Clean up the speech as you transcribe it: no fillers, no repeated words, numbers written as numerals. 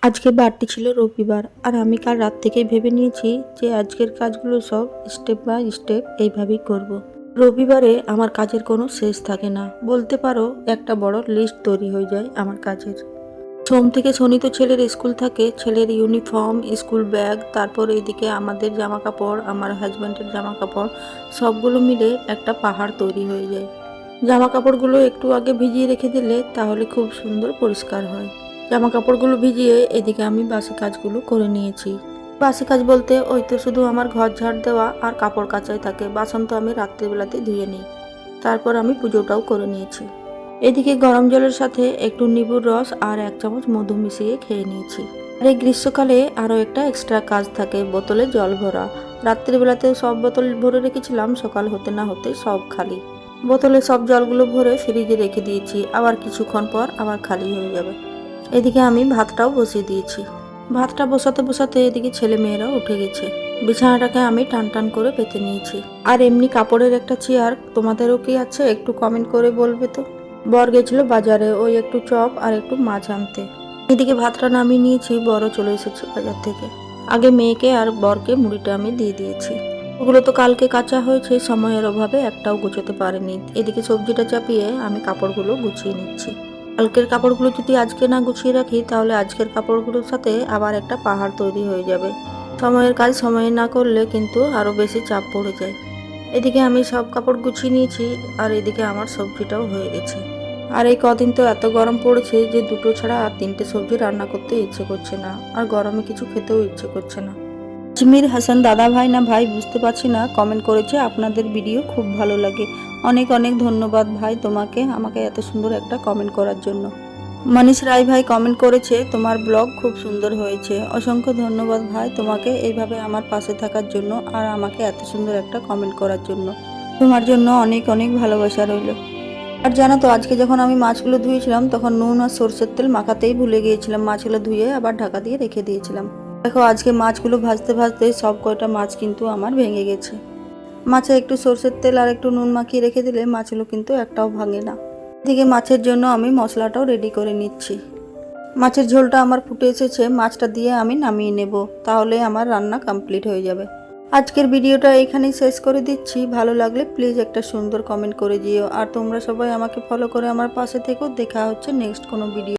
আজকে বারটি ছিল রবিবার, আর আমি কাল রাত থেকেই ভেবে নিয়েছি যে আজকের কাজগুলো সব স্টেপ বাই স্টেপ এইভাবেই করব। রবিবারে আমার কাজের কোনো শেষ থাকে না, বলতে পারো একটা বড় লিস্ট তৈরি হয়ে যায় আমার কাজের। সোম থেকে শনি তো ছেলের স্কুল থাকে, ছেলের ইউনিফর্ম, স্কুল ব্যাগ, তারপর এইদিকে আমাদের জামা কাপড়, আমার হাজব্যান্ডের জামা কাপড়, সবগুলো মিলে একটা পাহাড় তৈরি হয়ে যায়। জামা কাপড়গুলো একটু আগে ভিজিয়ে রেখে দিলে তাহলে খুব সুন্দর পরিষ্কার হয়। জামা কাপড়গুলো ভিজিয়ে এদিকে আমি বাসি কাজগুলো করে নিয়েছি। বাসি কাজ বলতে ওই তো শুধু আমার ঘর ঝাড় দেওয়া আর কাপড় কাচাই থাকে, বাসন তো আমি রাত্রিবেলাতে ধুয়ে নিই। তারপর আমি পুজোটাও করে নিয়েছি। এদিকে গরম জলের সাথে একটু লেবুর রস আর 1 চামচ মধু মিশিয়ে খেয়ে নিয়েছি। আর এই গ্রীষ্মকালে আরও একটা এক্সট্রা কাজ থাকে, বোতলে জল ভরা। রাত্রিবেলাতেও সব বোতল ভরে রেখেছিলাম, সকাল হতে না হতে সব খালি। বোতলে সব জলগুলো ভরে ফ্রিজে রেখে দিয়েছি, আবার কিছুক্ষণ পর আবার খালি হয়ে যাবে। এদিকে আমি ভাতটাও বসিয়ে দিয়েছি। ভাতটা বসাতে বসাতে এদিকে ছেলে মেয়েরাও উঠে গেছে। বিছানাটাকে আমি টান টান করে পেতে নিয়েছি। আর এমনি কাপড়ের একটা চেয়ার তোমাদেরও কি আছে একটু কমেন্ট করে বলবে তো। বর গেছিল বাজারে, ওই একটু চপ আর একটু মাছ আনতে। এদিকে ভাতটা নামিয়ে নিয়েছি, বরও চলে এসেছে বাজার থেকে। আগে মেয়েকে আর বরকে মুড়িটা আমি দিয়ে দিয়েছি। ওগুলো তো কালকে কাঁচা হয়েছে, সময়ের অভাবে একটাও গুছোতে পারিনি। এদিকে সবজিটা চাপিয়ে আমি কাপড়গুলো গুছিয়ে নিচ্ছি। কালকের কাপড়গুলো যদি আজকে না গুছিয়ে রাখি তাহলে আজকের কাপড়গুলোর সাথে আবার একটা পাহাড় তৈরি হয়ে যাবে। সময়ের কাজ সময়ে না করলে কিন্তু আরও বেশি চাপ পড়ে যায়। এদিকে আমি সব কাপড় গুছিয়ে নিয়েছি, আর এদিকে আমার সবজিটাও হয়ে গেছে। আর এই কদিন তো এত গরম পড়েছে যে দুটো ছাড়া আর 3টে সবজি রান্না করতে ইচ্ছে করছে না, আর গরমে কিছু খেতেও ইচ্ছে করছে না। আজমির হাসান দাদা ভাই না ভাই বুঝতে পারছি না, কমেন্ট করেছে আপনাদের ভিডিও খুব ভালো লাগে। অনেক অনেক ধন্যবাদ ভাই তোমাকে, আমাকে এত সুন্দর একটা কমেন্ট করার জন্য। মনীষ রায় ভাই কমেন্ট করেছে তোমার ব্লগ খুব সুন্দর হয়েছে। অসংখ্য ধন্যবাদ ভাই তোমাকে এইভাবে আমার পাশে থাকার জন্য আর আমাকে এত সুন্দর একটা কমেন্ট করার জন্য। তোমার জন্য অনেক অনেক ভালোবাসা রইল। আর জানো তো আজকে যখন আমি মাছগুলো ধুয়েছিলাম তখন নুন আর সরষের তেল মাখাতেই ভুলে গিয়েছিলাম, মাছগুলো ধুয়ে আবার ঢাকা দিয়ে রেখে দিয়েছিলাম। দেখো আজকে মাছগুলো ভাজতে ভাজতে সব কয়টা মাছ কিন্তু আমার ভেঙে গেছে। মাছে একটু সরষের তেল আর একটু নুন মাখিয়ে রেখে দিলে মাছগুলো কিন্তু একটাও ভাঙে না। এদিকে মাছের জন্য আমি মশলাটাও রেডি করে নিচ্ছি। মাছের ঝোলটা আমার ফুটে এসেছে, মাছটা দিয়ে আমি নামিয়ে নেব, তাহলে আমার রান্না কমপ্লিট হয়ে যাবে। আজকের ভিডিওটা এখানেই শেষ করে দিচ্ছি। ভালো লাগলে প্লিজ একটা সুন্দর কমেন্ট করে দিও, আর তোমরা সবাই আমাকে ফলো করে আমার পাশে থেকো। দেখা হচ্ছে নেক্সট কোনো ভিডিও।